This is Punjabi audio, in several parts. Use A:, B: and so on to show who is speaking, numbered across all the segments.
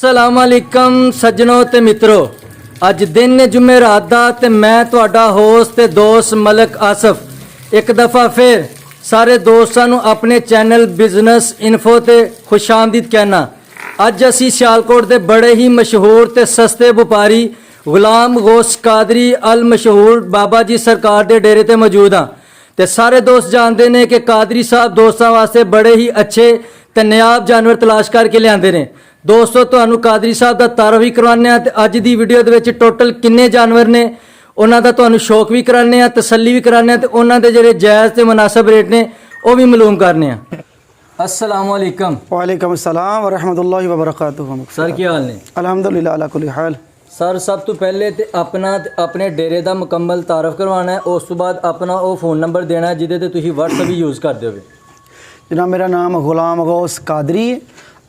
A: अस्सलाम वालेकुम सज्जनों ते मित्रों, अज दिन ने जुमेरात दा ते मैं तुहाडा होस्ट ते दोस्त मलक आसफ एक दफ़ा फिर सारे दोस्तां नूं अपने चैनल बिजनेस इन्फो ते खुशामदीद कहना। अज असी सियालकोट दे बड़े ही मशहूर ते सस्ते व्यापारी गुलाम गौस कादरी अल मशहूर बाबा जी सरकार दे डेरे ते मौजूद हाँ। ते सारे दोस्त जानते हैं कि कादरी साहब दोस्तों वास्ते बड़े ही अच्छे ते नायाब जानवर तलाश करके लियाते हैं। दोस्तों तुहानू कादरी साहब का तारफ भी करवाने ते अज दी वीडियो दे विच टोटल किन्ने जानवर ने उन्हां दा तुहानू शौक भी कराने तसल्ली भी कराने ते उन्हां दे जिहड़े जायज़ ते मुनासिब रेट ने वो भी मालूम करने। अस्सलाम वालेकुम।
B: वालेकुम अस्सलाम व रहमतुल्लाहि व बरकातुहू।
A: सर की हाल ने?
B: अल्हम्दुलिल्लाह अला कुल्ली हाल।
A: सर सब तो पहले तो अपने डेरे का मुकम्मल तारफ करवाना है, उस तो बाद अपना वो फ़ोन नंबर देना है जिहदे ते तुसीं व्हाट्सएप भी यूज़ करदे होवे।
B: जनाब मेरा नाम गुलाम गौस कादरी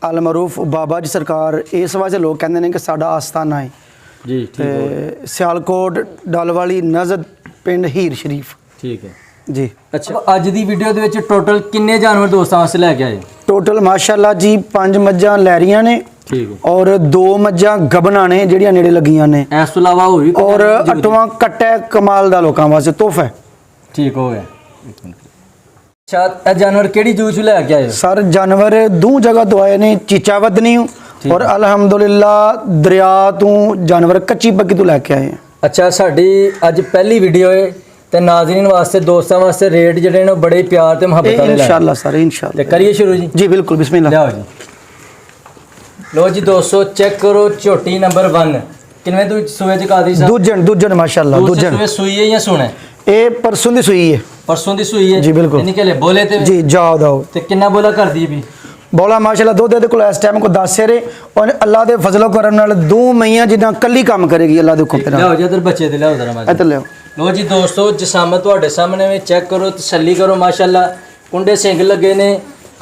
B: अल मरूफ बाबा जी सरकार। इस वास्ते लोग कहते हैं कि साडा आस्थाना है
A: जी।
B: ठीक। सियालकोट डलवाली नज़द पिंड हीर शरीफ। ठीक है जी।
A: अच्छा अज दी वीडियो दे विच टोटल किन्ने जानवर दोस्तों वास्ते लैके आए?
B: टोटल माशाअल्लाह जी 5 मज्जां लैरियां ने और 2 मज्जां गबना ने जिहड़ियां नेड़े लगियां ने।
A: इस तो इलावा होर भी
B: और 8वां कट्टा कमाल दा लोकां वास्ते तोहफा है। ठीक
A: हो गया। अच्छा ए जानवर केड़ी जू चों लैके आए?
B: सर जानवर 2 जगह तो आए ने, चीचावदनी और अल्हम्दुलिल्लाह दरिया तो जानवर कच्ची पक्की तो लैके आए हैं।
A: अच्छा साडी अज पहली वीडियो है ते नाज़रीन वास्ते दोस्तों वास्ते रेट जिहड़े ने बड़े प्यार ते मुहब्बत नाल
B: इंशाअल्लाह सर इंशाअल्लाह।
A: ते करिए शुरू जी?
B: जी बिल्कुल बिस्मिल्लाह।
A: लियाओ जी। लो जी दोस्तों चेक करो झोटी नंबर 1 किनवे तू सूए च कादरी साहब? दूजन माशाअल्लाह दूजन। सूई है या सुने? ए परसों दी सूई है। परसों दी सूई है जी बिल्कुल। निकले बोले ते जी जाओ दाओ ते कितना बोला कर दी भी? बोला माशाअल्लाह दुध दे कोल इस टाइम को 10 सेरे और अल्लाह दे फजलो करम नाल 2 मईयां जिन्ना कल्ली काम करेगी अल्लाह दे हुक्म ते। लियाओ जी इधर बच्चे ते लियाओ जरा इधर लियाओ। लो जी दोस्तों जिसामत तुहाडे सामने में चेक करो तसल्ली करो माशाअल्लाह कुंडे सिंग लगे ने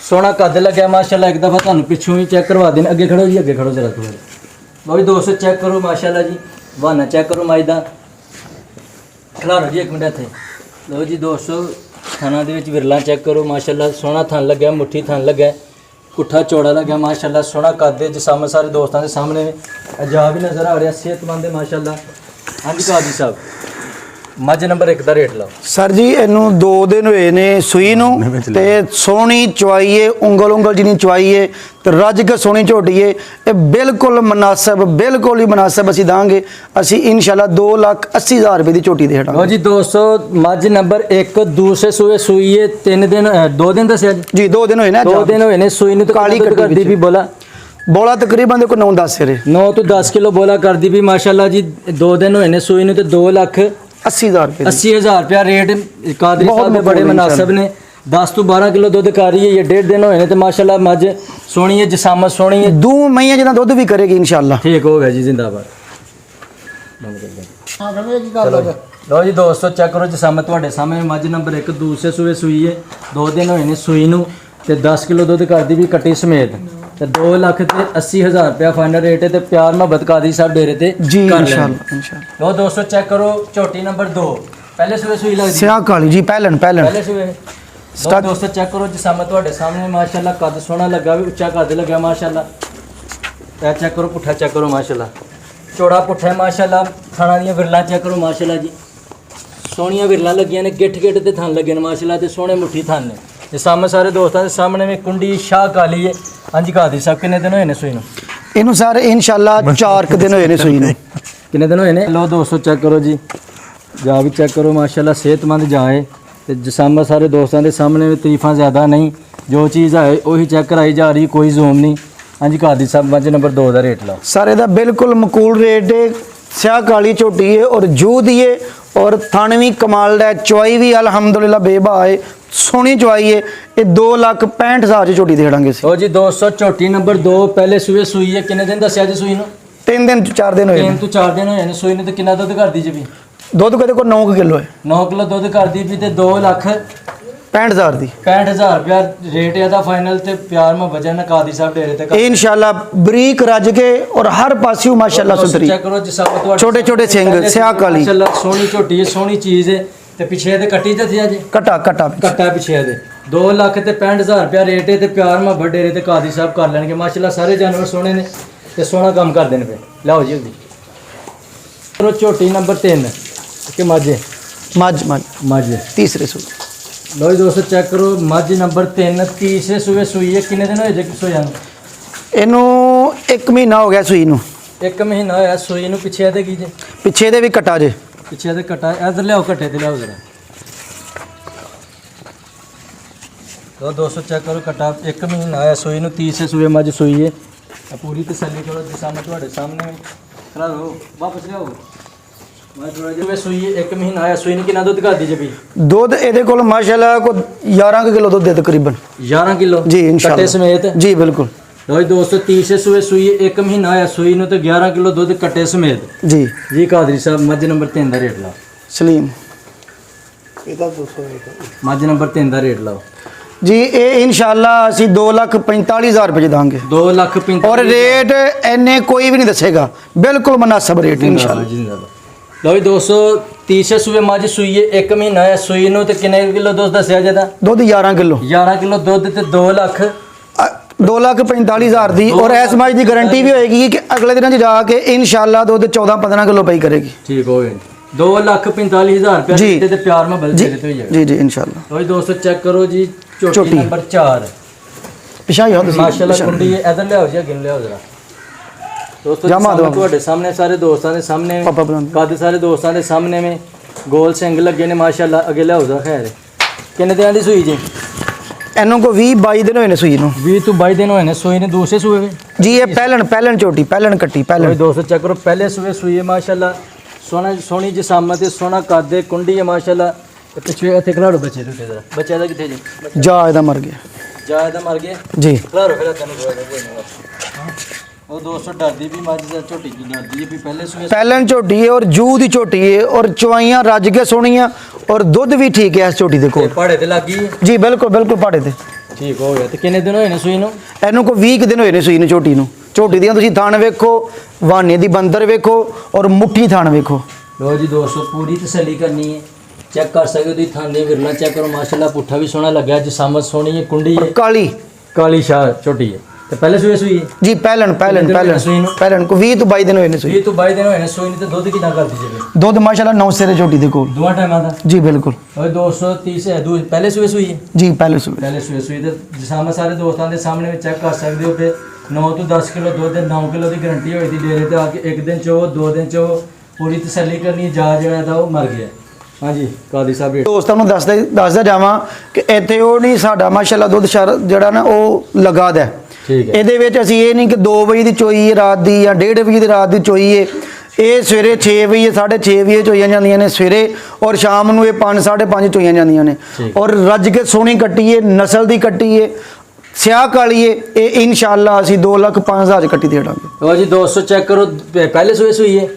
A: सोहना कद लगे माशाअल्लाह। एक दफ़ा तुहानू पिछों ही चेक करवा देने। अगे खड़ो जी अगे खड़ो जरा थोड़ा। लो जी दोस्तों चेक करो माशाअल्लाह जी बहाना चेक करो माई दा खिलारो जी एक मिनट इत्थे। लो जी दोस्तों थाना दे विच विरला चेक करो माशाअल्लाह सोहना थन लगे मुट्ठी थन लगे पुट्ठा चौड़ा लगे माशाअल्लाह सोहना कद जिसामत सारे दोस्तों के सामने अजाब भी नज़र आ रहा सेहतमंद है माशाअल्लाह। हाँ जी कादी साहब मज नंबर 1 का रेट लाओ। सर जी इनू 2 दिन हुए ने सूई नू ते सोहनी चवाई है उंगल जिनी चवाई है तो रज के सोहनी झोटी है। ये बिल्कुल बिल्कुल ही मुनासिब असी दांगे। असी इंशाल्लाह 2,80,000 रुपये की झोटी दे हटांगे। जी दोस्तों मज नंबर 1 दूसरे सूए सूई है 3 दिन 2 दिन दसिया जी 2 दिन हुए ने 2 दिन हुए ने सूई नू। तो काली कर दी भी बोला तकरीबन देखो 9-10 सेरे 9 तो 10 किलो बोला कर दी भी माशाअल्लाह जी। 2 दिन हुए ने सूई नू तो 2,80,000 रुपये 80,000 रुपया रेट कादरी साहब में बड़े मुनासिब ने। 10 तो 12 किलो दूध कर रही है ये 1.5 दिन हुए तो माशाल्लाह मज सोहनी है जिसामत सोहनी है 2 महीने जितना दूध भी करेगी इंशाल्लाह। ठीक हो गया जी जिंदाबाद। लो जी दोस्तों चेक करो जिसामत तुहाडे सामने मज नंबर 1 दूसरे सूए सूई है 2 दिन हुए ने सूई नू ते 10 किलो दूध कर दी भी कट्टी समेत ते 2,80,000 रुपया फाइनल रेट है ते प्यार मोहब्बत कादरी साहब डेरे ते जी इंशाल्लाह। लो दोस्तों चेक करो झोटी नंबर 2 पहले सूए सूई लगदी सियाह काली जी पहले सूए। लो दोस्तों चेक करो जिसामत तुहाडे सामने माशाल्लाह कद सोहना लगा भी उच्चा कद लगा माशाल्लाह। ए चेक करो पुट्ठा चेक करो माशाल्लाह चौड़ा पुट्ठा है माशाल्लाह। थाना दी विरला चेक करो माशाल्लाह जी सोहनियां विरला लगियां ने गिठ ते थन लगे ने माशाल्लाह ते सोहने मुट्ठी थन ने। जिसामत सारे दोस्तों के सामने में कुंडी शाह काली है। हाँ जी कादरी साहब किन्ने दिन हुए ने सूई नू? इनू सर इंशाल्लाह 4 दिन हुए ने सूई नू। किन्ने दिन हुए ने? लो दोस्तों चेक करो जी जा भी चेक करो माशाल्लाह सेहतमंद जाए तो जिसामत सारे दोस्तों के सामने में तरीफा ज़्यादा नहीं जो चीज़ है वही चेक कराई जा रही कोई जूम नहीं। हाँ जी कादरी साहब मज नंबर 2 का रेट लाओ। सर यदा बिल्कुल मकूल रेट है स्याह काली झोटी है और जू दी है और थाने भी कमाल है चवाई भी अल्हम्दुलिल्लाह बेबा है सोहनी चवाई है। ये 2,65,000 की झोटी दे देंगे। ओ जी दोस्तों झोटी नंबर 2 पहले सूए सूई है किन्ने दिन दसिया जी सूई नू? 3 दिन 4 दिन हुए 3 तो 4 दिन हुए सूई नू। तो कितना दूध कर दी जी भी? दूध को देखो 9 किलो है 9 किलो दूध कर दी भी ते 2,65,000 दी 65,000 रुपया रेट है फाइनल ते प्यार में वजह ना कादरी साहब डेरे ते इंशाल्लाह बरीक रज के और हर पासियों माशाल्लाह सुथरी। चेक करो जिसामत छोटे छोटे सिंग स्याह काली माशाल्लाह सोहनी झोटी है सोहनी चीज़ है ते पिछे दे कट्टी दसिया जी कट्टा पिछे दे 2,65,000 रुपया रेट है ते प्यार में डेरे ते कादरी साहब कर लेंगे माशाल्लाह। सारे जानवर सोहने ने ਤੇ ਸੋਹਣਾ ਕੰਮ ਕਰਦੇ ਨੇ ਪਏ। ਲਓ ਜੀ ਉਹਦੀ ਚਲੋ ਝੋਟੀ ਨੰਬਰ 3 ਕਿ ਮਾਝੇ
B: ਮੱਝ ਮੱਝ
A: ਮਾਝੇ
B: ਤੀਸਰੇ ਸੂਏ।
A: ਲਓ ਜੀ ਦੋਸਤੋ ਚੈੱਕ ਕਰੋ ਮੱਝ ਨੰਬਰ 3 ਤੀਸਰੇ ਸੂਏ ਸੂਈ ਹੈ। ਕਿੰਨੇ ਦਿਨ ਹੋਏ ਜੇ ਸੋਇਆ ਨੂੰ?
B: ਇਹਨੂੰ 1 ਮਹੀਨਾ ਹੋ ਗਿਆ ਸੂਈ ਨੂੰ।
A: 1 ਮਹੀਨਾ ਹੋਇਆ ਸੂਈ ਨੂੰ। ਪਿੱਛੇ ਇਹਦੇ ਕੀ ਜੇ?
B: ਪਿੱਛੇ ਦੇ ਵੀ ਕਟਾ ਜੇ।
A: ਪਿੱਛੇ ਇਹਦੇ ਕਟਾ ਇਧਰ ਲਿਆਓ, ਘੱਟੇ ਤੇ ਲਿਆਓ ਜਰਾ। ਲਓ ਦੋਸਤੋ ਚੈੱਕ ਕਰੋ ਕਟਾ 1 ਮਹੀਨਾ ਹੋਇਆ ਸੂਈ ਨੂੰ। ਤੀਸਰੇ ਸੂਏ ਮੱਝ ਸੂਈ ਹੈ। ਆ ਪੂਰੀ ਤਸੱਲੀ ਕਰੋ ਜਿਸ ਸਾਹਮਣੇ ਤੁਹਾਡੇ ਸਾਹਮਣੇ ਕਰਾ ਲਓ। ਵਾਪਸ ਲਿਆਓ ਮੈਂ ਥੋੜਾ ਜਿਹਾ ਸੂਈ ਹੈ 1 ਮਹੀਨਾ ਹੋਇਆ ਸੂਈ ਨੂੰ। ਕਿੰਨਾ ਦੁੱਧ ਕਰਦੀ ਜੇ ਵੀ?
B: ਦੁੱਧ ਇਹਦੇ ਕੋਲ ਮਾਸ਼ਾਅੱਲਾ ਕੋ 11 ਕਿਲੋ ਦੁੱਧ ਦੇ ਤਕਰੀਬਨ।
A: 11 ਕਿਲੋ
B: ਜੀ ਇਨਸ਼ਾਅੱਲਾ
A: ਕੱਟੇ ਸਮੇਤ।
B: ਜੀ ਬਿਲਕੁਲ।
A: ਲਓ ਜੀ ਦੋਸਤੋ ਤੀਸਰੇ ਸੂਏ ਸੂਈ ਹੈ 1 ਮਹੀਨਾ ਹੋਇਆ ਸੂਈ ਨੂੰ ਤੇ 11 ਕਿਲੋ ਦੁੱਧ ਕੱਟੇ ਸਮੇਤ।
B: ਜੀ
A: ਜੀ ਕਾਦਰੀ ਸਾਹਿਬ ਮੱਝ ਨੰਬਰ 3 ਦਾ ਰੇਟ ਲਾਓ।
B: ਸਲੀਮ
A: ਮੱਝ ਨੰਬਰ 3 ਦਾ ਰੇਟ ਲਾਓ
B: ਜੀ। ਇਹ ਇਨਸ਼ਾਅੱਲਾ ਅਸੀਂ 2,45,000 ਰੁਪਏ 'ਚ ਦਾਂਗੇ।
A: 2,45,000
B: ਔਰ ਰੇਟ ਐਨੇ ਕੋਈ ਵੀ ਨਹੀਂ ਦੱਸੇਗਾ, ਬਿਲਕੁਲ ਮੁਨਾਸਬ ਰੇਟ ਇਨਸ਼ਾਅੱਲਾ।
A: ਲਓ ਜੀ ਦੋਸਤੋ ਤੀਸਰੇ ਸੂਏ ਮੱਝ ਸੂਈ ਹੈ 1 ਮਹੀਨਾ ਹੈ ਸੂਈ ਨੂੰ ਤੇ ਕਿੰਨੇ ਕਿਲੋ ਦੁੱਧ ਦੱਸਿਆ ਜਾਂਦਾ?
B: ਦੁੱਧ 11 ਕਿਲੋ।
A: 11 ਕਿਲੋ ਦੁੱਧ ਤੇ
B: 2,45,000 ਦੀ। ਔਰ ਇਸ ਮੱਝ ਦੀ ਗਾਰੰਟੀ ਵੀ ਹੋਏਗੀ ਕਿ ਅਗਲੇ ਦਿਨਾਂ 'ਚ ਜਾ ਕੇ ਇਨਸ਼ਾਅੱਲਾ ਦੁੱਧ 14-15 ਕਿਲੋ ਪਈ ਕਰੇਗੀ।
A: ਠੀਕ ਹੋ ਗਏ। 2,45,000 ਰੁਪਏ
B: ਜੀ।
A: ਤੇ ਪਿਆਰ ਨਾਲ ਬਲ ਦੇ ਤੇ ਹੋਈ ਜਾਏਗਾ।
B: ਜੀ ਜੀ ਇਨਸ਼ਾਅੱਲਾ।
A: ਲਓ ਜੀ ਦੋਸਤੋ ਚੈੱਕ ਕਰੋ ਜੀ ਝੋਟੀ
B: ਝੋਟੀ।
A: ਨੰਬਰ 4
B: ਪਿਛਾ ਹੀ ਹੋ ਤੁਸੀਂ
A: ਮਾਸ਼ਾਅੱਲਾ ਕੁੰਡੀ ਹੈ। ਇਧਰ ਲਿਆਓ ਜੀ ਅੱਗੇ ਨੂੰ ਲਿਆਓ ਜਰਾ ਦੋਸਤੋ
B: ਜਮਾ
A: ਸਾਹਮਣੇ
B: ਦਿਓ।
A: ਤੁਹਾਡੇ ਸਾਹਮਣੇ ਸਾਰੇ ਦੋਸਤਾਂ ਦੇ ਸਾਹਮਣੇ
B: ਪਾਪਾ ਬੁਲਾਉਂਦੇ।
A: ਕੱਦ ਸਾਰੇ ਦੋਸਤਾਂ ਦੇ ਸਾਹਮਣੇ में ਗੋਲ ਸਿੰਘ ਲੱਗੇ ਨੇ ਮਾਸ਼ਾਅੱਲਾ। ਅੱਗੇ ਲਿਆਓ ਜਰਾ ਖੈਰ ਕਿੰਨੇ ਦਿਨਾਂ ਦੀ ਸੂਈ ਜੀ?
B: ਇਹਨੂੰ ਕੋ 20-22 ਦਿਨ ਹੋਏ ਨੇ ਸੂਈ ਨੂੰ।
A: 20 ਤੋਂ 22 ਦਿਨ ਹੋਏ ਨੇ ਸੂਈ ਨੇ। ਦੂਸਰੇ ਸੂਏ ਵੇ
B: ਜੀ ਇਹ ਪਹਿਲਣ ਝੋਟੀ ਪਹਿਲਣ ਕੱਟੀ
A: ਲਓ
B: ਪਹਿਲਣ।
A: ਜੀ ਦੋਸਤੋ ਚੈੱਕ ਕਰੋ ਪਹਿਲੇ ਸੂਏ ਸੂਈ ਹੈ ਮਾਸ਼ਾਅੱਲਾ। ਸੋਹਣੀ ਜਿਸਾਮਤ ਤੇ ਸੋਹਣਾ ਕੱਦ ਹੈ ਕੁੰਡੀ ਹੈ ਮਾਸ਼ਾਅੱਲਾ। ਤੇ ਪਿੱਛੇ ਇੱਥੇ ਖਲਾੜੋ ਬੱਚੇ ਦੇ ਜਰਾ। ਬੱਚਾ ਦਾ ਕਿੱਥੇ ਜੀ?
B: ਜਾ ਇਹਦਾ ਮਰ ਗਿਆ
A: ਜਾ ਇਹਦਾ ਮਰ ਗਿਆ।
B: ਜੀ।
A: ਖਲਾੜੋ ਫਿਰ ਤੈਨੂੰ ਕੋਈ ਨਹੀਂ। ਉਹ ਦੋਸਤੋ ਡਰਦੀ ਵੀ ਮੱਝ ਦਾ ਝੋਟੀ ਕੀ ਡਰਦੀ ਹੈ ਵੀ ਪਹਿਲੇ ਸੂਏ
B: ਪਹਿਲਣ ਝੋਟੀ ਹੈ ਔਰ ਜੂ ਦੀ ਝੋਟੀ ਹੈ ਔਰ ਚਵਾਈਆਂ ਰੱਜ ਕੇ ਸੋਹਣੀਆਂ ਔਰ ਦੁੱਧ ਵੀ ਠੀਕ ਹੈ ਇਸ ਝੋਟੀ ਦੇ ਕੋਲ।
A: ਪਹਾੜੇ ਤੇ ਲੱਗੀ ਹੈ।
B: ਜੀ ਬਿਲਕੁਲ ਬਿਲਕੁਲ ਪਹਾੜੇ ਤੇ।
A: ਠੀਕ ਹੋ ਗਿਆ। ਤੇ ਕਿੰਨੇ ਦਿਨ ਹੋਏ ਨੇ ਸੂਈ ਨੂੰ?
B: ਇਹਨੂੰ ਕੋ 20 ਕੁ ਦਿਨ ਹੋਏ ਨੇ ਸੂਈ ਨੂੰ ਝੋਟੀ ਨੂੰ। ਝੋਟੀ ਦੀਆਂ ਤੁਸੀਂ ਥਣ ਵੇਖੋ, ਵਾਨੇ ਦੀ ਬੰਦਰ ਵੇਖੋ ਔਰ ਮੁੱਠੀ ਥਣ ਵੇਖੋ।
A: ਲੋ ਜੀ ਦੋਸਤੋ ਪੂਰੀ ਤਸੱਲੀ ਕਰਨੀ ਹੈ। ਚੈੱਕ ਕਰ ਸਕਦੇ ਹੋ ਤੁਸੀਂ ਥਣ ਦੀ ਵਿਰਲਾ ਚੈੱਕ ਕਰੋ ਮਾਸ਼ਾਅੱਲਾ। ਪੁੱਠਾ ਵੀ ਸੋਹਣਾ ਲੱਗਿਆ ਜਿਸਾਮਤ ਸੋਹਣੀ ਹੈ ਕੁੰਡੀ ਹੈ
B: ਕਾਲੀ
A: ਕਾਲੀ ਸ਼ਾਹ ਝੋਟੀ ਹੈ। ਤੇ ਪਹਿਲੇ ਸੂਏ ਸੂਈ ਹੈ
B: ਜੀ ਪਹਿਲਣ ਪਹਿਲਣ ਕੋ 20 ਤੋਂ 22 ਦਿਨ ਹੋਏ ਨੇ ਸੂਈ।
A: 20 ਤੋਂ 22 ਦਿਨ ਹੋਏ ਨੇ ਸੂਈ ਨੇ। ਤੇ ਦੁੱਧ ਕਿੰਨਾ ਕਰਦੀ ਜੇ?
B: ਦੁੱਧ ਮਾਸ਼ਾਅੱਲਾ 9 ਸਿਰੇ ਝੋਟੀ ਦੇ ਕੋਲ
A: ਦੋਵਾਂ ਟਾਈਮਾਂ ਦਾ।
B: ਜੀ ਬਿਲਕੁਲ।
A: ਓਏ 230 ਹੈ ਪਹਿਲੇ ਸੂਏ ਸੂਈ ਹੈ।
B: ਜੀ ਪਹਿਲੇ ਸੂਏ।
A: ਪਹਿਲੇ ਸੂਏ ਸੂਈ ਤੇ ਜਿਸਾਮਤ ਸਾਰੇ ਦੋਸਤਾਂ ਦੇ ਸਾਹਮਣੇ ਚੈੱਕ ਕਰ ਸਕਦੇ ਹੋ ਕਿ 9 ਤੋਂ 10 ਕਿਲੋ ਦੁੱਧ ਤੇ 9 ਕਿਲੋ ਦੀ ਗਾਰੰਟੀ ਹੋਈ ਦੀ ਡੇਰੇ ਤੇ ਆ ਕੇ 1 ਦਿਨ ਚ ਉਹ 2 ਦਿਨ ਚ ਉਹ ਪੂਰੀ ਤਸੱਲੀ ਕਰਨੀ। ਜਾ ਜਿਹੜਾ ਦਾ ਉਹ ਮਰ ਗਿਆ। ਹਾਂਜੀ ਕਾਦੀ ਸਾਹਿਬ ਰੇਟ
B: ਦੋਸਤਾਂ ਨੂੰ ਦੱਸਦਾ ਜਾਵਾਂ ਕਿ ਇੱਥੇ ਉਹ ਨਹੀਂ ਸਾਡਾ ਮਾਸ਼ਾਅੱਲਾ ਦੁੱਧ ਜਿਹੜਾ ਨਾ ਉਹ ਲਗਾਦਾ।
A: ਠੀਕ ਹੈ।
B: ਇਹਦੇ ਵਿੱਚ ਅਸੀਂ ਇਹ ਨਹੀਂ ਕਿ 2 ਵਜੇ ਦੀ ਚੋਈ ਹੈ ਰਾਤ ਦੀ ਜਾਂ 1:30 ਵਜੇ ਦੀ ਰਾਤ ਦੀ ਚੋਈ ਹੈ। ਇਹ ਸਵੇਰੇ 6 ਵਜੇ 6:30 ਵਜੇ ਚੋਈਆਂ ਜਾਂਦੀਆਂ ਨੇ ਸਵੇਰੇ ਔਰ ਸ਼ਾਮ ਨੂੰ ਇਹ 5 5:30 ਚੋਈਆਂ ਜਾਂਦੀਆਂ ਨੇ। ਔਰ ਰੱਜ ਕੇ ਸੋਹਣੀ ਕੱਟੀ ਹੈ, ਨਸਲ ਦੀ ਕੱਟੀ ਹੈ, ਸਿਆਹ ਕਾਲੀ ਹੈ। ਇਹ ਇਨਸ਼ਾਅੱਲਾ ਅਸੀਂ 2,05,000 ਕੱਟੀ ਦੇ ਦਾਂਗੇ।
A: ਲਓ ਜੀ ਦੋਸਤੋ ਚੈੱਕ ਕਰੋ ਪਹਿਲੇ ਸੂਏ ਸੂਈ ਹੈ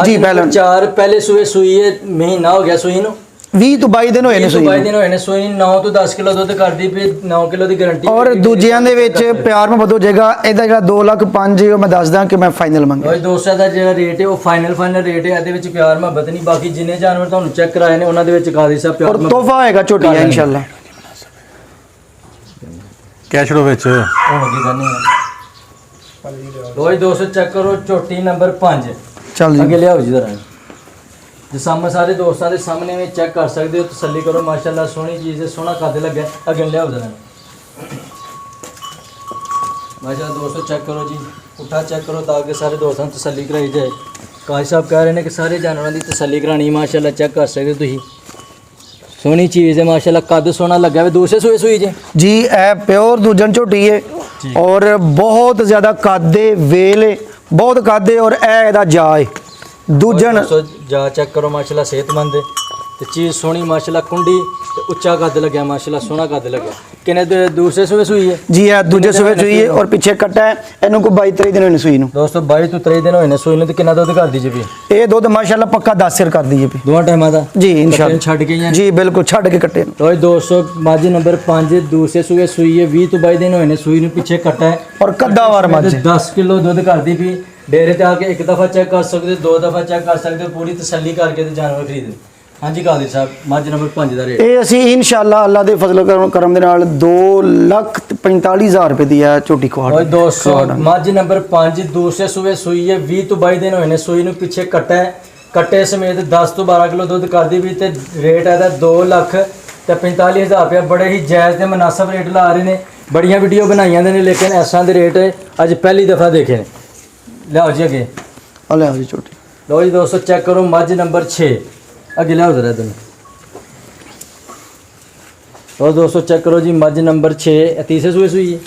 B: ਜੀ ਪਹਿਲਾਂ
A: 4 ਪਹਿਲੇ ਸੂਏ ਸੂਈ ਹੈ। ਮਹੀਨਾ ਹੋ ਗਿਆ ਸੂਈ ਨੂੰ।
B: 20 ਤੋਂ 22 ਦਿਨ ਹੋਏ ਨੇ ਸੂਈ
A: 22 ਦਿਨ ਹੋਏ ਨੇ ਸੂਈ 9 ਤੋਂ 10 ਕਿਲੋ ਦੁੱਧ ਕਰਦੀ ਪਈ 9 ਕਿਲੋ ਦੀ ਗਾਰੰਟੀ।
B: ਔਰ ਦੂਜਿਆਂ ਦੇ ਵਿੱਚ ਪਿਆਰ ਮੁਹੱਬਤ ਹੋ ਜਾਏਗਾ। ਇਹਦਾ ਜਿਹੜਾ 2,05,000 ਉਹ ਮੈਂ ਦੱਸਦਾ ਕਿ ਮੈਂ ਫਾਈਨਲ ਮੰਗਿਆ।
A: ਲਓ ਜੀ ਦੋਸਤਾਂ ਦਾ ਜਿਹੜਾ ਰੇਟ ਹੈ ਉਹ ਫਾਈਨਲ ਰੇਟ ਹੈ। ਇਹਦੇ ਵਿੱਚ ਪਿਆਰ ਮੁਹੱਬਤ ਨਹੀਂ। ਬਾਕੀ ਜਿੰਨੇ ਜਾਨਵਰ ਤੁਹਾਨੂੰ ਚੈੱਕ ਕਰਾਏ ਨੇ ਉਹਨਾਂ ਦੇ ਵਿੱਚ ਕਾਦੀ ਸਾਹਿਬ ਪਿਆਰ
B: ਔਰ ਤੋਹਫਾ ਹੋਏਗਾ ਝੋਟੀ ਦਾ ਇਨਸ਼ਾਅੱਲਾ।
C: ਕੈਸ਼ ਰੋ ਵਿੱਚ
A: ਹੋਣਗੇ ਜਾਨੇ ਆ। ਲਓ ਜੀ ਦੋਸਤੋ ਚੈੱਕ ਕਰੋ ਝੋਟੀ ਨੰਬਰ 5
B: ਚੱਲ
A: ਅੱਗੇ
B: ਜੀ।
A: ਲਿਆਓ ਜੀ ਜ਼ਰਾ ਜਿਸਾਮਤ ਸਾਰੇ ਦੋਸਤਾਂ ਦੇ ਸਾਹਮਣੇ ਵਿੱਚ ਚੈੱਕ ਕਰ ਸਕਦੇ ਹੋ। ਤਸੱਲੀ ਕਰੋ ਮਾਸ਼ਾਅੱਲਾ ਸੋਹਣੀ ਚੀਜ਼ ਹੈ ਸੋਹਣਾ ਕੱਦ ਲੱਗਿਆ। ਅੱਗੇ ਲਿਆਓ ਜ਼ਰਾ ਮਾਸ਼ਾਅੱਲਾ ਦੋਸਤੋ ਚੈੱਕ ਕਰੋ ਜੀ। ਪੁੱਠਾ ਚੈੱਕ ਕਰੋ ਤਾਂ ਕਿ ਸਾਰੇ ਦੋਸਤਾਂ ਨੂੰ ਤਸੱਲੀ ਕਰਾਈ ਜਾਏ। ਕਾਜੀ ਸਾਹਿਬ ਕਹਿ ਰਹੇ ਨੇ ਕਿ ਸਾਰੇ ਜਾਨਵਰਾਂ ਦੀ ਤਸੱਲੀ ਕਰਾਣੀ ਮਾਸ਼ਾਅੱਲਾ ਚੈੱਕ ਕਰ ਸਕਦੇ ਹੋ ਤੁਸੀਂ। ਸੋਹਣੀ ਚੀਜ਼ ਹੈ ਮਾਸ਼ਾਅੱਲਾ। ਕੱਦ ਸੋਹਣਾ ਲੱਗਾ ਵੇ। ਦੂਸਰੇ ਸੂਏ ਸੂਈ
B: ਜੀ ਇਹ ਪਿਓਰ ਦੂਜਨ ਝੋਟੀ ਹੈ ਔਰ ਬਹੁਤ ਜ਼ਿਆਦਾ ਕਾਦੇ ਵੇਲ ਬਹੁਤ ਕਾਦੇ ਔਰ ਇਹ ਇਹਦਾ ਜਾ ਹੈ ਦੂਜਨ।
A: ਜਾ ਚੈੱਕ ਕਰੋ ਮਾਸ਼ਾਅੱਲਾ ਸਿਹਤਮੰਦ ਹੈ ਤੇ ਚੀਜ਼ ਸੋਹਣੀ ਮਾਸ਼ਾਅੱਲਾ ਕੁੰਡੀ ਤੇ ਉੱਚਾ ਕੱਦ ਲੱਗਿਆ ਮਾਸ਼ਾਅੱਲਾ ਸੋਹਣਾ ਕੱਦ ਲੱਗਿਆ। ਕਿੰਨੇ ਦੂਸਰੇ ਸੂਏ ਸੂਈ ਹੈ
B: ਜੀ ਇਹ ਦੂਜੇ ਸੂਏ ਸੂਈ ਹੈ ਔਰ ਪਿੱਛੇ ਕੱਟਾ ਹੈ। ਇਹਨੂੰ ਕੋ 22-23 ਦਿਨ ਹੋਏ ਨੇ ਸੂਈ ਨੂੰ।
A: ਦੋਸਤੋ 22 ਤੋਂ 23 ਦਿਨ ਹੋਏ ਨੇ ਸੂਈ ਨੂੰ। ਤੇ ਕਿੰਨਾ ਦੁੱਧ ਕਰਦੀ ਜੀ ਵੀ?
B: ਇਹ ਦੁੱਧ ਮਾਸ਼ਾਅੱਲਾ ਪੱਕਾ 10 ਸਿਰ ਕਰਦੀ ਹੈ
A: ਦੋਵਾਂ ਟਾਈਮਾਂ ਦਾ
B: ਜੀ ਇਨਸ਼ਾਅੱਲਾ।
A: ਛੱਡ ਕੇ ਹੀ
B: ਜੀ ਬਿਲਕੁਲ ਛੱਡ ਕੇ ਕੱਟੇ ਨੂੰ।
A: ਲਓ ਦੋਸਤੋ ਮੱਝ ਨੰਬਰ 5 ਦੂਸਰੇ ਸੂਏ ਸੂਈ ਹੈ। 20 ਤੋਂ 22 ਦਿਨ ਹੋਏ ਨੇ ਸੂਈ ਨੂੰ। ਪਿੱਛੇ ਕੱਟਾ ਹੈ
B: ਔਰ ਕੱਦਾਵਾਰ ਮੱਝ
A: 10 ਕਿਲੋ ਦੁੱਧ ਕਰਦੀ ਪਈ। ਡੇਰੇ ਤੇ ਆ ਕੇ ਇੱਕ ਦਫਾ ਚੈੱਕ ਕਰ ਸਕਦੇ ਹੋ, 2 ਦਫਾ ਚੈੱਕ ਕਰ ਸਕਦੇ ਹੋ। ਪੂਰੀ ਤਸੱਲੀ ਕਰਕੇ ਤੇ ਜਾਨਵਰ ਖਰੀਦ। ਹਾਂਜੀ ਕਾਦੀ ਸਾਹਿਬ ਮੱਝ ਨੰਬਰ 5 ਦਾ ਰੇਟ
B: ਇਹ ਅਸੀਂ ਇਨਸ਼ਾਅੱਲਾ ਅੱਲਾ ਦੇ ਫਜ਼ਲ ਕਰਮ ਦੇ ਨਾਲ 2,45,000 ਰੁਪਏ ਦੀ ਹੈ ਝੋਟੀ
A: ਓਏ
B: ਕੁਆੜ।
A: ਦੋਸਤੋ ਮੱਝ ਨੰਬਰ 5 ਦੂਸਰੇ ਸੂਏ ਸੂਈ ਹੈ 20 ਤੋਂ 22 ਦਿਨ ਹੋਏ ਨੇ ਸੂਈ ਨੂੰ ਪਿੱਛੇ ਕੱਟਾ ਹੈ ਕੱਟੇ ਸਮੇਤ 10 ਤੋਂ 12 ਕਿਲੋ ਦੁੱਧ ਕਰਦੀ ਵੀ ਤੇ ਰੇਟ ਇਹਦਾ 2,45,000 ਰੁਪਏ ਬੜੇ ਹੀ ਜਾਇਜ਼ ਤੇ ਮੁਨਾਸਬ ਰੇਟ ਲਾ ਰਹੇ ਨੇ ਬੜੀਆਂ ਵੀਡੀਓ ਬਣਾਈਆਂ ਨੇ ਲੇਕਿਨ ਐਸਾਂ ਦੇ ਰੇਟ ਅੱਜ ਪਹਿਲੀ ਦਫਾ ਦੇਖੇ ਨੇ ਲਿਆਓ ਜੀ ਅੱਗੇ
B: ਆ ਲੈ ਜੀ ਝੋਟੀ।
A: ਲਓ ਜੀ ਦੋਸਤੋ ਚੈੱਕ ਕਰੋ ਮੱਝ ਨੰਬਰ 6 ਅੱਗੇ ਲਿਆਓ ਜ਼ਰਾ ਇਹਨੂੰ ਲਓ ਦੋਸਤੋ ਚੈੱਕ ਕਰੋ ਜੀ ਮੱਝ ਨੰਬਰ 6 ਤੀਸਰੇ ਸੂਏ ਸੂਈ ਹੈ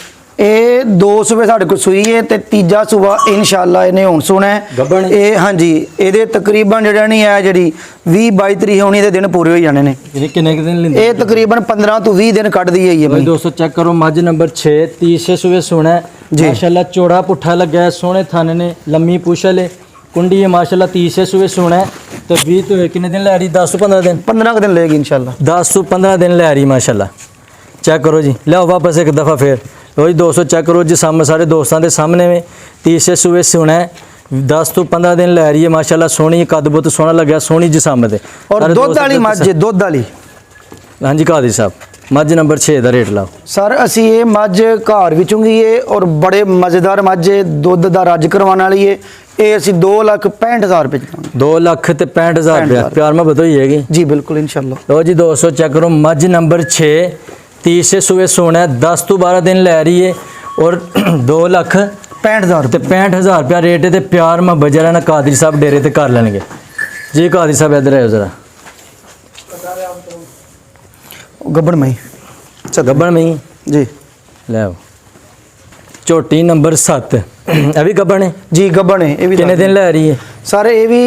B: ਇਹ 2 ਸੂਬੇ ਸਾਡੇ ਕੋਲ ਸੂਈ ਹੈ ਤੇ ਤੀਜਾ ਸੂਬਾ ਇਨਸ਼ਾਅੱਲਾ ਇਹਨੇ ਹੁਣ ਸੁਣਾ ਹੈ।
A: ਗੱਭਣ ਹੈ?
B: ਇਹ ਹਾਂਜੀ ਇਹਦੇ ਤਕਰੀਬਨ ਜਿਹੜਾ ਨਹੀਂ ਹੈ ਜਿਹੜੀ 20-22 ਤਰੀਕ ਹੋਣੀ ਦੇ ਦਿਨ ਪੂਰੇ ਹੋ ਜਾਣੇ ਨੇ।
A: ਇਹ ਕਿੰਨੇ ਕੁ ਦਿਨ ਲੈਂਦੇ
B: ਇਹ ਤਕਰੀਬਨ 15 ਤੋਂ 20 ਦਿਨ ਕੱਢਦੀ ਹੈ ਇਹ
A: ਭਾਈ
B: ਬਈ।
A: ਦੋਸਤੋ ਚੈੱਕ ਕਰੋ ਮੱਝ ਨੰਬਰ 6 ਤੀਸਰੇ ਸੂਏ ਸੋਹਣਾ ਹੈ
B: ਜੀ।
A: ਮਾਸ਼ਾਅੱਲਾ ਚੌੜਾ ਪੁੱਠਾ ਲੱਗਾ ਹੈ ਸੋਹਣੇ ਥਣ ਨੇ ਲੰਮੀ ਪੁੱਛਲ ਹੈ ਕੁੰਡੀ ਹੈ ਮਾਸ਼ਾਅੱਲਾ ਤੀਸਰੇ ਸੂਏ ਸੋਹਣਾ ਹੈ ਤੇ 20 ਤੋਂ ਕਿੰਨੇ ਦਿਨ ਲੈ ਰਹੀ 10 ਤੋਂ 15 ਦਿਨ
B: 15 ਕੁ ਦਿਨ ਲਏਗੀ ਇਨਸ਼ਾਅੱਲਾ।
A: 10 ਤੋਂ 15 ਦਿਨ ਲੈ ਰਹੀ ਮਾਸ਼ਾਅੱਲਾ ਚੈੱਕ ਕਰੋ ਜੀ ਲਿਆਓ ਵਾਪਸ ਇੱਕ ਦਫਾ ਫੇਰ ਲੋ ਜੀ ਦੋਸਤੋ ਚੈੱਕ ਕਰੋ ਜੀ ਸਾਹਮਣੇ ਸਾਰੇ ਦੋਸਤਾਂ ਦੇ ਸਾਹਮਣੇ में तीसरे सूए सोना है 10 ਤੋਂ 15 दिन ਲੈ ਰਹੀ है माशाल्लाह सोहनी कद बहुत सोहना लगा सोहनी जिसम ते
B: ਔਰ ਦੁੱਧ ਵਾਲੀ ਮੱਝ ਹੈ, ਦੁੱਧ ਵਾਲੀ।
A: हाँ जी कादी साहब मੱਝ नंबर 6 ਦਾ ਰੇਟ ਲਾਓ
B: ਸਰ ਅਸੀਂ ਇਹ ਮੱਝ ਘਰ ਵਿੱਚੋਂ ਹੀ ਹੈ ਔਰ ਬੜੇ ਮਜ਼ੇਦਾਰ ਮੱਝ ਹੈ ਦੁੱਧ ਦਾ ਰੱਜ ਕਰਵਾਉਣ ਵਾਲੀ ਹੈ। ਇਹ ਅਸੀਂ 2,65,000 ਰੁਪਏ ਚ ਦਾਂਗੇ।
A: 2,65,000 ਰੁਪਏ प्यार में बताई हैगी
B: ਜੀ ਬਿਲਕੁਲ ਇਨਸ਼ਾਅੱਲਾ।
A: लो जी दोस्तों चेक करो मੱਝ नंबर 6 तीसरे सूए सोना है 10 ਤੋਂ 12 दिन ਲੈ ਰਹੀ है और 2,65,000
B: 65,000
A: ਤੇ 65,000 ਰੁਪਏ ਰੇਟ ਹੈ ਤੇ ਪਿਆਰ ਮੈਂ ਬਜਰਾ ਨਾ ਕਾਦਰੀ ਸਾਹਿਬ ਡੇਰੇ ਤੇ ਕਰ ਲੈਣਗੇ ਜੀ ਕਾਦਰੀ ਸਾਹਿਬ ਇੱਧਰ ਆਇਓ ਜ਼ਰਾ
B: ਗੱਬੜ ਮਈ
A: ਗੱਬਣ ਮਈ
B: ਜੀ
A: ਲੈ ਆਓ ਝੋਟੀ ਨੰਬਰ 7 ਇਹ ਵੀ ਗੱਬਣ ਹੈ
B: ਜੀ ਗੱਬੜ ਹੈ। ਇਹ ਵੀ
A: ਕਿੰਨੇ ਦਿਨ ਲੈ ਰਹੀ ਹੈ
B: ਸਾਰੇ ਇਹ ਵੀ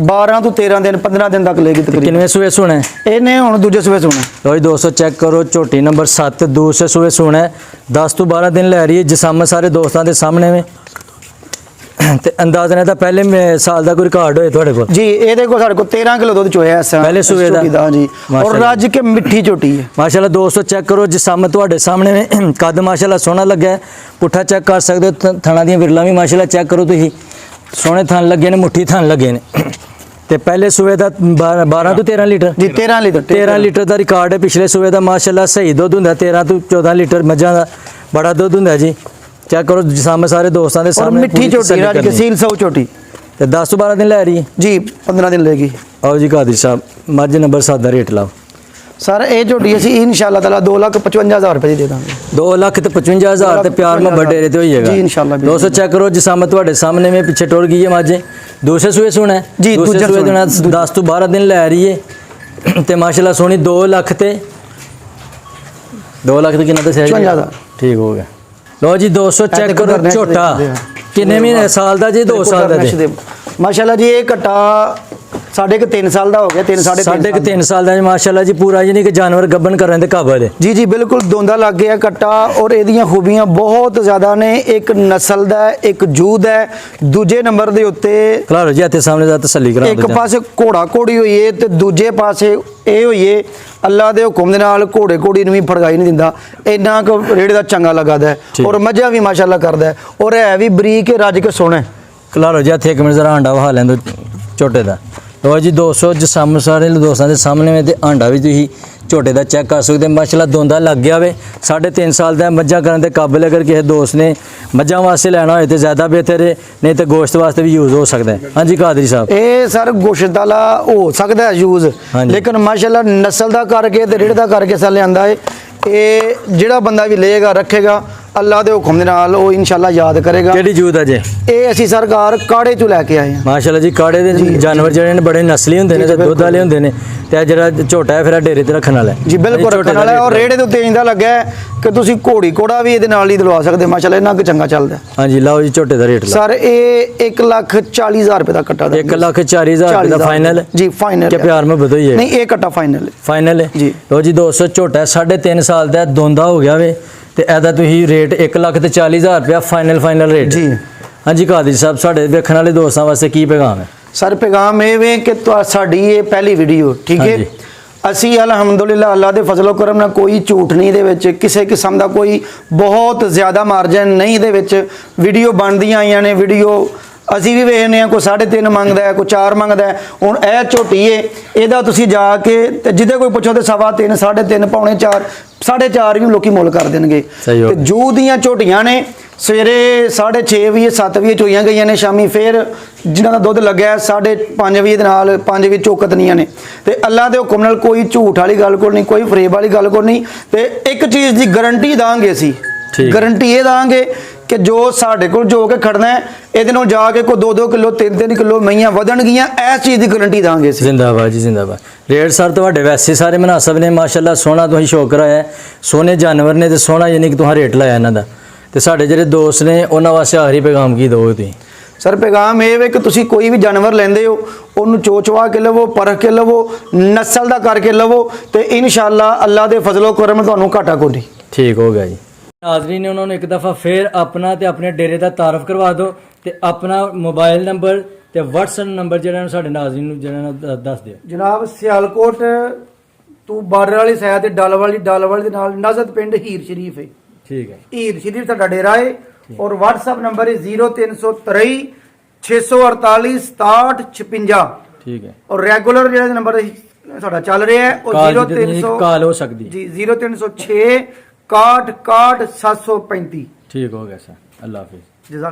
B: 12 ਤੋਂ 13 ਦਿਨ 15 ਦਿਨ ਤੱਕ ਲਏਗੀ ਤਕਰੀਬਨ।
A: ਕਿੰਨੇ ਸੂਏ ਸੁਣਾ ਹੈ
B: ਇਹਨੇ ਹੁਣ ਦੂਜੇ ਸੂਏ ਸੋਣਾ।
A: ਲੋ ਜੀ ਦੋਸਤੋ ਚੈੱਕ ਕਰੋ ਝੋਟੀ ਨੰਬਰ 7 ਦੂਸਰੇ ਸੂਏ ਸੁਣਾ ਹੈ 10 ਤੋਂ 12 दिन ਲੈ ਰਹੀ ਹੈ ਜਿਸਮ ਸਾਰੇ ਦੋਸਤਾਂ ਦੇ ਸਾਹਮਣੇ में ਤੇ ਅੰਦਾਜ਼ਨ ਇਹਦਾ ਪਹਿਲੇ ਸਾਲ ਦਾ ਕੋਈ ਰਿਕਾਰਡ ਹੋਏ ਤੁਹਾਡੇ ਕੋਲ
B: ਜੀ ਇਹਦੇ ਕੋਲ ਸਾਡੇ ਕੋਲ 13 ਕਿਲੋ ਦੁੱਧ ਚੋਇਆ ਇਸ
A: ਪਹਿਲੇ ਸੂਏ ਦਾ।
B: ਜੀ ਔਰ
A: ਮਾਸ਼ਾਅੱਲਾ।
B: ਰੱਜ ਕੇ ਮਿੱਠੀ ਝੋਟੀ ਹੈ।
A: ਮਾਸ਼ਾਅੱਲਾ ਦੋਸਤੋ ਚੈੱਕ ਕਰੋ ਜਿਸਮ ਤੁਹਾਡੇ ਸਾਹਮਣੇ में कद ਮਾਸ਼ਾਅੱਲਾ ਸੋਹਣਾ ਲੱਗਾ ਹੈ ਪੁੱਠਾ ਚੈੱਕ ਕਰ ਸਕਦੇ ਹੋ ਥਣਾ ਦੀਆਂ ਵਿਰਲਾਂ ਵੀ ਮਾਸ਼ਾਅੱਲਾ ਚੈੱਕ ਕਰੋ ਤੁਸੀਂ ਸੋਹਣੇ ਥਣ ਲੱਗੇ ਨੇ ਮੁੱਠੀ ਥਣ ਲੱਗੇ ਨੇ ਤੇ ਪਹਿਲੇ ਸੂਏ ਦਾ 12 ਤੋਂ 13 ਲੀਟਰ
B: ਜੀ 13 ਲੀਟਰ
A: 13 ਲੀਟਰ ਦਾ ਰਿਕਾਰਡ ਹੈ ਪਿਛਲੇ ਸੂਏ ਦਾ ਮਾਸ਼ਾਅੱਲਾ ਸਹੀ ਦੁੱਧ ਹੁੰਦਾ 13 ਤੋਂ 14 ਲੀਟਰ ਮੱਝਾਂ ਦਾ ਬੜਾ ਦੁੱਧ ਹੁੰਦਾ ਜੀ ਚੈੱਕ ਕਰੋ ਸਾਹਮਣੇ ਸਾਰੇ ਦੋਸਤਾਂ ਦੇ
B: ਔਰ
A: ਸਾਹਮਣੇ
B: ਮਿੱਠੀ
A: ਪੂਰੀ
B: ਝੋਟੀ
A: ਤਸੱਲੀ
B: ਰੱਜ ਕੇ
A: ਕਰਨੀ।
B: ਸੀਲ ਸੌ ਝੋਟੀ
A: ਤੇ 10 ਤੋਂ 12 दिन ਲੈ ਰਹੀ ਹੈ
B: ਜੀ 15 ਦਿਨ ਲਏਗੀ।
A: ਆਓ ਜੀ ਕਾਦੀ ਸਾਹਿਬ ਮੱਝ ਨੰਬਰ 7 ਦਾ ਰੇਟ ਲਾਓ
B: ਸਰ ਇਹ ਝੋਟੀ ਅਸੀਂ ਇਨਸ਼ਾਅੱਲਾ ਤਾਲਾ 2,55,000 ਰੁਪਏ ਦੀ ਦੇ ਦਾਂਗੇ।
A: 2,55,000 ਤੇ ਪਿਆਰ में बड़े रे हो जाएगा
B: जी, इंशाल्लाह भी।
A: दोस्तों चेक करो जिसम ਤੁਹਾਡੇ ਸਾਹਮਣੇ में पीछे टुर गई है माजे दूसरे सूए सुना है
B: जी,
A: दूसरे
B: दूजा
A: सूए
B: सूना,
A: देना 10 ਤੋਂ 12 दिन ਲੈ ਰਹੀ है ਤੇ ਮਾਸ਼ਾਅੱਲਾ ਸੋਹਣੀ 2 ਲੱਖ ਤੇ 2 ਲੱਖ ਤੇ ਕਿੰਨਾ ਦੱਸਿਆ ਜੀ?
B: 55,000
A: ਠੀਕ ਹੋ ਗਿਆ ਲੋ ਜੀ 200 ਚੈੱਕ
B: देखो
A: ਕਰੋ
B: करने से
A: ਝੋਟਾ
B: देखते हैं।
A: ਕਿੰਨੇ ਮਹੀਨੇ ਸਾਲ ਦਾ ਜੀ 2 ਸਾਲ ਦਾ ਜੀ
B: ਮਾਸ਼ਾਅੱਲਾ ਜੀ ਇਹ ਘਟਾ साढ़े 3 साल ਦਾ ਹੋ ਗਿਆ 3 साढ़े
A: ਸਾਢੇ ਕੁ 3 ਸਾਲ ਦਾ ਜੀ ਮਾਸ਼ਾਅੱਲਾ ਜੀ ਪੂਰਾ ਜੀ ਨਹੀਂ ਕਿ ਜਾਨਵਰ ਗੱਭਣ ਕਰਨ ਦੇ ਕਾਬਲ ਹੈ
B: ਜੀ ਜੀ ਬਿਲਕੁਲ ਦੋਂਦਾ ਲੱਗ ਗਿਆ ਕੱਟਾ ਔਰ ਇਹਦੀਆਂ ਖੂਬੀਆਂ ਬਹੁਤ ਜ਼ਿਆਦਾ ਨੇ ਇੱਕ ਨਸਲ ਦਾ ਹੈ, ਇੱਕ ਜੂਦ ਹੈ ਦੂਜੇ ਨੰਬਰ ਦੇ ਉੱਤੇ
A: ਖਲਾਰੋ ਜੀ ਇੱਥੇ ਸਾਹਮਣੇ ਦਾ ਤਸੱਲੀ ਕਰਾ
B: ਇੱਕ ਪਾਸੇ ਘੋੜਾ ਘੋੜੀ ਹੋਈ ਏ ਤੇ ਦੂਜੇ ਪਾਸੇ ਇਹ ਹੋਈਏ ਅੱਲਾ ਦੇ ਹੁਕਮ ਦੇ ਨਾਲ ਘੋੜੇ ਘੋੜੀ ਨੂੰ ਵੀ ਫੜਗਾਈ ਨਹੀਂ ਦਿੰਦਾ ਇੰਨਾ ਕੁ ਰੇੜੇ ਦਾ ਚੰਗਾ ਲੱਗਦਾ ਹੈ
A: ਠੀਕ।
B: ਔਰ ਮੱਝਾਂ ਵੀ ਮਾਸ਼ਾਅੱਲਾ ਕਰਦਾ ਹੈ ਔਰ ਹੈ ਵੀ ਬਰੀਕ ਰੱਜ ਕੇ ਸੋਹਣਾ ਹੈ।
A: ਖਲਾਰੋ ਜੀ ਇੱਥੇ ਇੱਕ ਮਿੰਟ ਜ਼ਰਾ ਆਂਡਾ ਵਹਾ ਲੈਂਦੋ ਝੋਟੇ ਦਾ ਲੋ ਜੀ 200 ਜਸਮ ਸਾਰੇ ਦੋਸਤਾਂ ਦੇ ਸਾਹਮਣੇ ਵਿੱਚ ਤੇ ਆਂਡਾ ਵੀ ਤੁਸੀਂ ਝੋਟੇ ਦਾ ਚੈੱਕ ਕਰ ਸਕਦੇ ਮਾਸ਼ਾਅੱਲਾ ਦੋਂਦਾ ਲੱਗ ਗਿਆ ਵੇ 3.5 ਸਾਲ ਦਾ ਮੱਝਾਂ ਕਰਨ ਦੇ ਕਾਬਿਲ ਅਗਰ ਕਿਸੇ ਦੋਸਤ ਨੇ ਮੱਝਾਂ ਵਾਸਤੇ ਲੈਣਾ ਹੋਏ ਤੇ ਜ਼ਿਆਦਾ ਬਿਹਤਰ ਹੈ ਨਹੀਂ ਤੇ ਗੋਸ਼ਤ ਵਾਸਤੇ ਵੀ ਯੂਜ਼ ਹੋ ਸਕਦਾ ਹੈ ਹਾਂਜੀ ਕਾਦਰੀ ਸਾਹਿਬ
B: ਇਹ ਸਰ ਗੋਸ਼ਤ ਵਾਲਾ ਹੋ ਸਕਦਾ ਹੈ ਯੂਜ਼
A: ਹਾਂਜੀ।
B: ਲੇਕਿਨ ਮਾਸ਼ਾਅੱਲਾ ਨਸਲ ਦਾ ਕਰਕੇ ਤੇ ਰੇੜ ਦਾ ਕਰਕੇ ਸਾ ਲਿਆਂਦਾ ਹੈ ਇਹ ਜਿਹੜਾ ਬੰਦਾ ਵੀ ਲਏਗਾ ਰੱਖੇਗਾ ਅੱਲਾ ਦੇ ਹੁਕਮ ਦੇ ਨਾਲ ਉਹ ਇਨਸ਼ਾਅੱਲਾ ਯਾਦ ਕਰੇਗਾ
A: ਕਿਹੜੀ ਜੂਦ ਹੈ ਜੀ
B: ਇਹ ਅਸੀਂ ਸਰਕਾਰ ਕਾੜੇ ਚੋਂ ਲੈ ਕੇ ਆਏ ਹਾਂ
A: ਮਾਸ਼ਾਅੱਲਾ ਜੀ ਕਾੜੇ ਦੇ ਜਾਨਵਰ ਜਿਹੜੇ ਨੇ ਬੜੇ ਨਸਲੀ ਹੁੰਦੇ ਨੇ ਤੇ ਦੁੱਧ ਵਾਲੇ ਹੁੰਦੇ ਨੇ ਤੇ ਇਹ ਜਿਹੜਾ ਝੋਟਾ ਹੈ ਫਿਰ ਇਹ ਡੇਰੇ ਤੇ ਰੱਖਣ ਵਾਲਾ ਹੈ
B: ਜੀ ਬਿਲਕੁਲ
A: ਝੋਟੇ
B: ਰੱਖਣ
A: ਦਾ
B: ਵਾਲਾ ਹੈ ਔਰ
A: ਰੇਟ
B: ਰੇੜੇ ਦੇ ਉੱਤੇ ਇੰਦਾ ਲੱਗਾ ਹੈ ਕਿ ਤੁਸੀਂ ਘੋੜੀ ਕੋੜਾ ਵੀ ਇਹਦੇ ਨਾਲ ਹੀ ਦਿਲਵਾ ਸਕਦੇ ਮਾਸ਼ਾਅੱਲਾ ਇੰਨਾ ਕੁ ਚੰਗਾ ਚੱਲਦਾ ਹੈ।
A: ਹਾਂਜੀ ਲਾਓ ਜੀ ਝੋਟੇ ਦਾ ਰੇਟ ਲਾਓ
B: ਸਰ ਇਹ 1,40,000 ਰੁਪਏ ਦਾ ਕੱਟਾ ਦਾ
A: 1,40,000 ਰੁਪਏ ਦਾ ਫਾਈਨਲ
B: ਜੀ ਫਾਈਨਲ
A: ਕਿ ਪਿਆਰ में ਬਦੋਈਏ
B: ਨਹੀਂ ਇਹ ਕੱਟਾ ਫਾਈਨਲ ਹੈ
A: ਫਾਈਨਲ ਹੈ
B: ਜੀ।
A: ਲੋ ਜੀ 200 ਝੋਟਾ 3.5 ਸਾਲ ਦਾ ਦੋਂਦਾ ਹੋ ਗਿਆ ਵੇ ਤੇ ਇਹਦਾ ਤੁਸੀਂ ਰੇਟ 1,40,000 ਰੁਪਇਆ ਫਾਈਨਲ ਰੇਟ
B: ਜੀ।
A: ਹਾਂਜੀ ਕਾਦਰੀ ਸਾਹਿਬ ਸਾਡੇ ਵੇਖਣ ਵਾਲੇ ਦੋਸਤਾਂ ਵਾਸਤੇ ਕੀ ਪੈਗਾਮ ਹੈ
B: ਸਰ ਪੈਗਾਮ ਇਹ ਵੇ ਕਿ ਸਾਡੀ ਇਹ ਪਹਿਲੀ ਵੀਡੀਓ ਠੀਕ ਹੈ
A: ਹਾਂਜੀ।
B: ਅਸੀਂ ਅਲਹਮਦੁਲਿਲਾ ਅੱਲਾ ਦੇ ਫਜ਼ਲ ਕਰਮ ਨਾਲ ਕੋਈ ਝੂਠ ਨਹੀਂ ਦੇ ਵਿੱਚ ਕਿਸੇ ਕਿਸਮ ਦਾ ਕੋਈ ਬਹੁਤ ਜ਼ਿਆਦਾ ਮਾਰਜਨ ਨਹੀਂ ਦੇ ਵਿੱਚ ਵੀਡੀਓ ਬਣਦੀਆਂ ਆਈਆਂ ਨੇ ਵੀਡੀਓ ਅਸੀਂ ਵੀ ਵੇਖਨੇ ਆ ਕੋਈ 3.5 ਮੰਗਦਾ ਹੈ, ਕੋਈ 4 ਮੰਗਦਾ ਹੈ। ਹੁਣ ਇਹ ਝੋਟੀ ਏ, ਇਹਦਾ ਤੁਸੀਂ ਜਾ ਕੇ ਤੇ ਜਿਹਦੇ ਕੋਈ ਪੁੱਛੋ ਤੇ 3.5 3.5 ਪੌਣੇ 4 4.5 ਵੀ ਲੋਕੀ ਮੁੱਲ ਕਰ ਦੇਣਗੇ।
A: ਸਹੀ ਹੋ
B: ਤੇ ਜੂ ਦੀਆਂ ਝੋਟੀਆਂ ਨੇ ਸਵੇਰੇ 6:30 ਵਜੇ 7 ਵਜੇ ਚੋਈਆਂ ਗਈਆਂ ਨੇ, ਸ਼ਾਮੀ ਫੇਰ ਜਿਨ੍ਹਾਂ ਦਾ ਦੁੱਧ ਲੱਗਿਆ 5:30 ਵਜੇ ਦੇ ਨਾਲ 5 ਵਜੇ ਚੋਕਤਨੀਆਂ ਨੇ। ਤੇ ਅੱਲਾ ਦੇ ਹੁਕਮ ਨਾਲ ਕੋਈ ਝੂਠ ਵਾਲੀ ਗੱਲ ਕੋਈ ਨਹੀਂ, ਕੋਈ ਫਰੇਬ ਵਾਲੀ ਗੱਲ ਕੋਈ ਨਹੀਂ। ਤੇ ਇੱਕ ਚੀਜ਼ ਦੀ ਗਾਰੰਟੀ ਦਾਂਗੇ ਅਸੀਂ,
A: ਠੀਕ।
B: ਗਾਰੰਟੀ ਇਹ ਦਾਂਗੇ ਕਿ ਜੋ ਸਾਡੇ ਕੋਲ ਜੋ ਕੇ ਖੜਨਾ ਹੈ ਇਹਦੇ ਨਾਲ ਜਾ ਕੇ ਕੋਈ 2-2 ਕਿਲੋ 3-3 ਕਿਲੋ ਮਈਆਂ ਵਧਣਗੀਆਂ, ਇਸ ਚੀਜ਼ ਦੀ ਗਾਰੰਟੀ ਦਾਂਗੇ ਅਸੀਂ।
A: ਜ਼ਿੰਦਾਬਾਦ ਜੀ ਜ਼ਿੰਦਾਬਾਦ। ਰੇਟ ਸਰ ਤੁਹਾਡੇ ਵੈਸੇ ਸਾਰੇ ਮੁਨਾਸਬ ਨੇ ਮਾਸ਼ਾਅੱਲਾ, ਸੋਹਣਾ ਤੁਸੀਂ ਸ਼ੌਕ ਕਰਾਇਆ, ਸੋਹਣੇ ਜਾਨਵਰ ਨੇ ਤੇ ਸੋਹਣਾ ਯਾਨੀ ਕਿ ਤੁਸੀਂ ਰੇਟ ਲਾਇਆ ਇਹਨਾਂ ਦਾ। ਤੇ ਸਾਡੇ ਜਿਹੜੇ ਦੋਸਤ ਨੇ ਉਹਨਾਂ ਵਾਸਤੇ ਆਖਰੀ ਪੈਗਾਮ ਕੀ ਦਿਓਗੇ ਤੁਸੀਂ?
B: ਸਰ ਪੈਗਾਮ ਇਹ ਵੇ ਕਿ ਤੁਸੀਂ ਕੋਈ ਵੀ ਜਾਨਵਰ ਲੈਂਦੇ ਹੋ ਉਹਨੂੰ ਚੋਚਵਾ ਕੇ ਲਵੋ, ਪਰਖ ਕੇ ਲਵੋ, ਨਸਲ ਦਾ ਕਰਕੇ ਲਵੋ ਤੇ ਇਨਸ਼ਾਅੱਲਾ ਅੱਲਾ ਦੇ ਫਜ਼ਲੋ ਕਰਮ ਤੁਹਾਨੂੰ ਘਾਟਾ ਕੋਈ ਨਹੀਂ।
A: ਠੀਕ ਹੋ ਗਿਆ ਜੀ। ਨਾਜ਼ਰੀਨ ਨੇ ਉਹਨਾਂ ਨੂੰ ਇੱਕ ਦਫਾ ਫੇਰ ਆਪਣਾ ਤੇ ਆਪਣੇ ਡੇਰੇ ਦਾ ਤਾਰਫ ਕਰਵਾ ਦਿਓ ਤੇ ਆਪਣਾ ਮੋਬਾਈਲ ਨੰਬਰ ਤੇ WhatsApp ਨੰਬਰ ਜਿਹੜਾ ਸਾਡੇ ਨਾਜ਼ਰੀਨ ਨੂੰ ਜਿਹੜਾ ਦੱਸ ਦਿਓ।
B: ਜਨਾਬ ਸਿਆਲਕੋਟ ਤੋਂ ਬਾਰਡਰ ਵਾਲੀ ਸਾਈਡ ਤੇ ਡਲ ਵਾਲੀ ਦੇ ਨਾਲ ਨਜ਼ਦ ਪਿੰਡ ਹੀਰ ਸ਼ਰੀਫ ਹੈ।
A: ਠੀਕ ਹੈ।
B: ਹੀਰ ਸ਼ਰੀਫ ਸਾਡਾ ਡੇਰਾ ਹੈ ਔਰ WhatsApp ਨੰਬਰ ਹੈ 0323 648 6756।
A: ਠੀਕ ਹੈ।
B: ਔਰ ਰੈਗੂਲਰ ਜਿਹੜਾ ਨੰਬਰ ਸਾਡਾ ਚੱਲ ਰਿਹਾ ਹੈ ਉਹ 0300
A: ਕਾਲ ਹੋ ਸਕਦੀ
B: ਜੀ 0306 61 61 735।
A: ਠੀਕ ਹੋ ਗਿਆ ਸਰ। ਅੱਲਾ ਹਾਫਿਜ਼।
B: ਜਜ਼ਾਕ